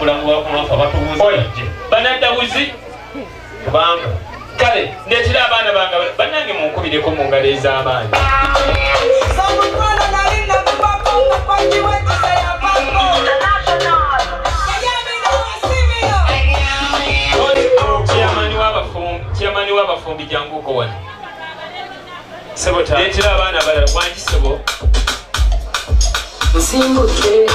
mulango wafa batubuuza banaddabuzi kubanga kale ndetera abaana bange bannange munkubireko mu ngalo ez'amaanyi chairman w'abafumbi janguko wano ndetera abaana balala wangisebo Simbuke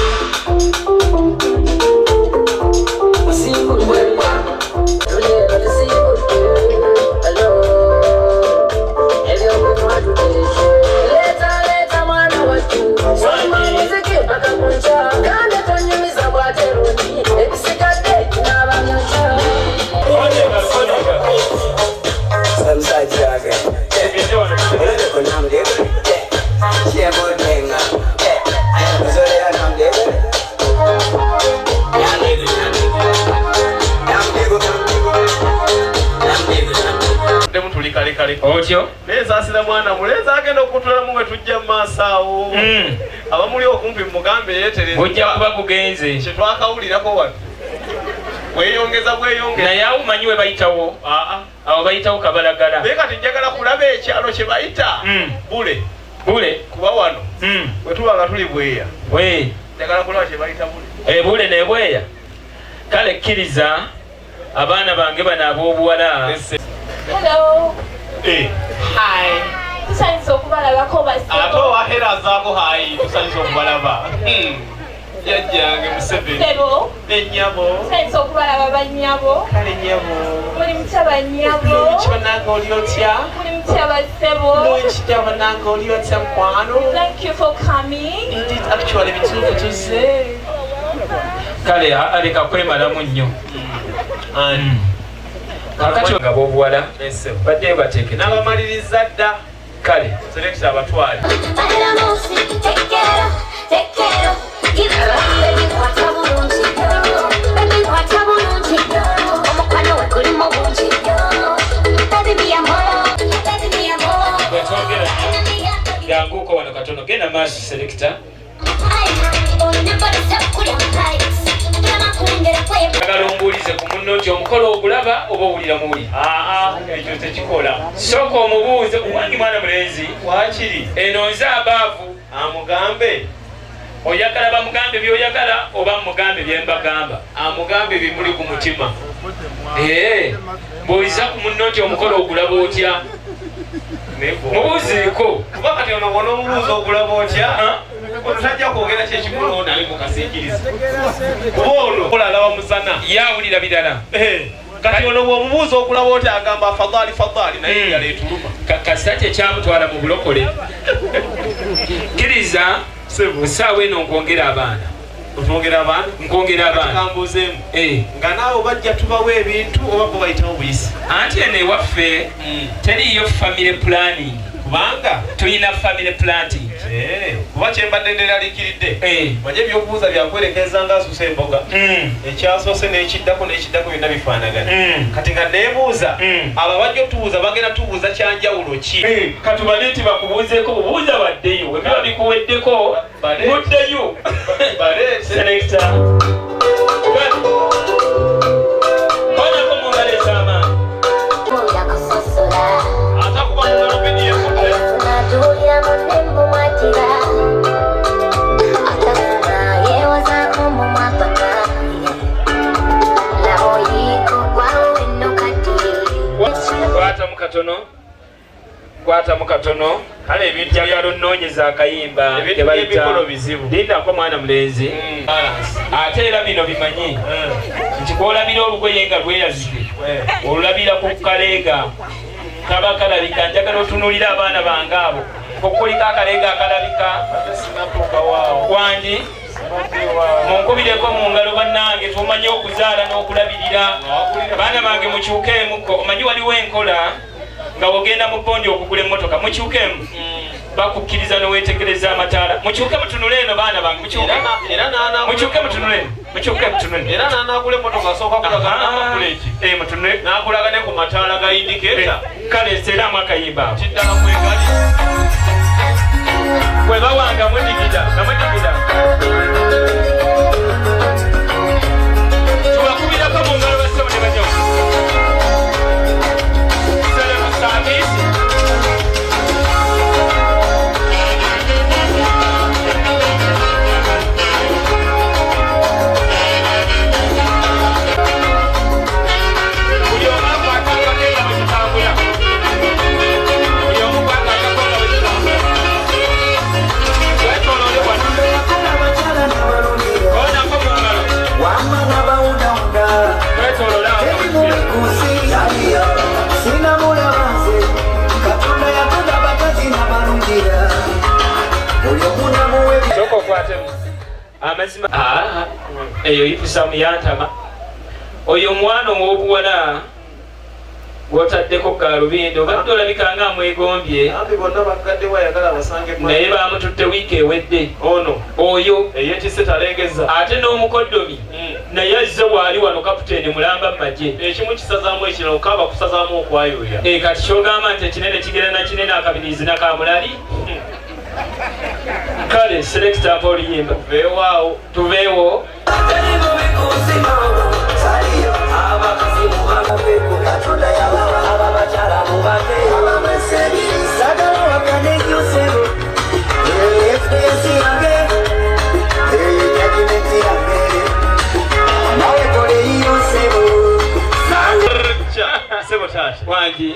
otyo neza asira mwana muleza agenda okutula muwe tujja maasawo abamuli okumpi mugambe yetereza ojja kuba kugenze kyetwakawulirako wano weyongeza naye awo manyi we bayitawo awo bayitawo kabalagala naye kati njagala kulaba ekyalo kye bayita bule kuba wano wetuba nga tuli bweya njagala kulaba kye bayita bule ne bweya kale kkiriza abaana bange bano ab'obuwala Hello. Hi. Tusanise okubalabako basebo. Ate owaheerazaako hayi tusanise okubalaba. Jjajjange Museveni. Sebo. Ennyabo. Tusanise okubalaba bannyabo. Kale nnyabo. Muli mutya bannyabo. Lungi bannange oli otya? Muli mutya basebo. Lungi dda bannange oli otya mukwano? Thank you for coming. Indeed, actually bituufu tuzze. Kale aleka kwemalamu nnyo. Kakati ng'ab'obuwala badde bateeke n'abamaliriza dda kale selekita abatwale yanguko wano katono genda maaso selekita agala ombuulize ku munno nti omukolo ogulaba oba owulira muwuli ekyo tekikola sooka omubuuze wangi mwana mulenzi wakiri eno nze abaavu amugambe oyagala bamugambe byoyagala oba mugambe byembagamba amugambe bimuli ku mutima mbuuliza ku munno nti omukolo ogulaba otya mubuuzeeko kuba kati ono wona omubuuza ogulaba otya otajja kwogera kyekimulo nali mukasiikiriza kuba ono olalaba musana yawulira birala kati ono bwomubuuza okulaba oti agamba fadhali naye yala etuluma kasita kyekyamutwala mu bulokole kkiriza musaawa eno nkwongera abaana nkwongera abaana kambuzeemu nga naawe bajja tubawo ebintu oba bo bayitawo buyisi anti eno ewaffe teriyo family planning kubanga tulina family planting kuba kyembadde nderaliikiridde manye ebyokubuuza byakwerekeza nga asusa emboga ekyasoose n'ekiddako byonna bifaanagana kati nga neebuuza abo bajja otubuuza bagenda tubuuza kyanjawulo ki katubale nti bakubuuzeeko bubuuza baddeyo webiba bikuweddeko muddeyo selekita banako mungalo ez'amaanyi atakuba mugalopeni yekudde kwata mukatono kale ebintu byagala onoonyeza akayimba ebikolo bizibu lindako mwana mulenzi ate era bino bimanyi nti kwolabira olugoye nga lweyazike olulabira ku kaleega kaba kalabika njagala otunuulira abaana bange abo kokuliko akaleega akalabika wangi munkubireko mu ngalo bannange tumanyi okuzaala n'okulabirira baana bange mukyukeemuko omanyi waliwo enkola nga wogenda mu bondi okugula emmotoka mukyukemu bakukkiriza n'owetegereza amataala mukyuke mutunule eno baana bange mukyuke mutunule era n'anaagula emmotoka asooka kulaga mutunule n'akulaga ne ku mataala ga indikeeta kale seeramu akayimba ako kiddala kwegali bwe bawanga mudigida nga mudigida kwatemu amazima eyo ipusa muyantama oyo omwana owobuwala wotaddeko galubindo obadde olabika nga amwegombye naye bamututte wiiki ewedde ono oyo eyekise talengeza ate n'omukoddomi naye azze waali wano kapiteeni mulamba mumagye ekimu kisazaamu ekirala okaba kusazaamu okwayuya kati kyogamba nti ekinene kigera na kinene akabirizi nakamulali kale selekita mpa oluyimba tuveewo sebo taata wangi